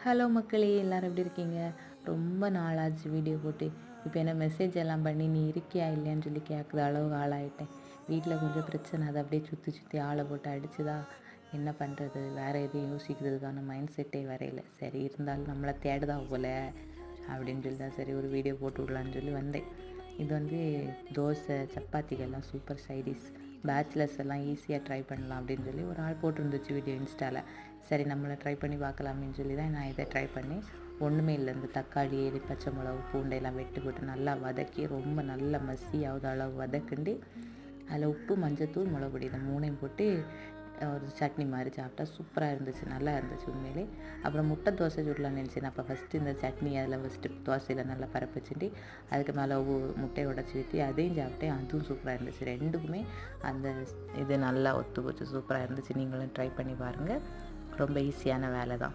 Hello மக்களே, எல்லாரும் எப்படி இருக்கீங்க? ரொம்ப நாளாச்சு வீடியோ போட்டு. இப்போ என்ன மெசேஜ் எல்லாம் பண்ணி நீ இருக்கியா இல்லையான்னு சொல்லி கேட்குற அளவுக்கு ஆளாயிட்டேன். வீட்டில் கொஞ்சம் பிரச்சனை, அதை அப்படியே சுற்றி சுற்றி ஆளை போட்டு அடிச்சுதா என்ன பண்ணுறது, வேறு எதையும் யோசிக்கிறதுக்கான மைண்ட் செட்டே வரையில. சரி இருந்தாலும் நம்மளை தேடுதா போல அப்படின்னு சொல்லி தான் சரி ஒரு வீடியோ போட்டு விடலான்னு சொல்லி வந்தேன். இது வந்து தோசை சப்பாத்திக்கெல்லாம் சூப்பர் சைடிஷ், பேச்சுலர்ஸ் எல்லாம் ஈஸியாக ட்ரை பண்ணலாம் அப்படின்னு சொல்லி ஒரு ஆள் போட்டிருந்துச்சு வீடியோ இன்ஸ்டாவில். சரி நம்மளை ட்ரை பண்ணி பார்க்கலாமேன்னு சொல்லி தான் நான் இதை ட்ரை பண்ணி ஒன்றுமே இல்லை, இந்த தக்காளி பச்சை மிளகு பூண்டையெல்லாம் வெட்டி போட்டு நல்லா வதக்கி ரொம்ப நல்ல மசியாவது அளவு வதக்கிண்டு அதில் உப்பு மஞ்சத்தூள் மிளகு பொடி இதை மூணையும் போட்டு ஒரு சட்னி மாதிரி சாப்பிட்டா சூப்பராக இருந்துச்சு, நல்லா இருந்துச்சு உண்மையிலே. அப்புறம் முட்டை தோசை சுடலான்னு நினச்சேன். அப்போ ஃபஸ்ட்டு இந்த சட்னி அதில் ஃபஸ்ட்டு தோசையில் நல்லா பரப்பிச்சுட்டு அதுக்கு மேலே முட்டையை உடச்சி ஊற்றி அதையும் சாப்பிட்டேன், அதுவும் சூப்பராக இருந்துச்சு. ரெண்டுக்குமே அந்த இது நல்லா ஒத்து போச்சு, சூப்பராக இருந்துச்சு. நீங்களும் ட்ரை பண்ணி பாருங்கள், ரொம்ப ஈஸியான வேலை தான்.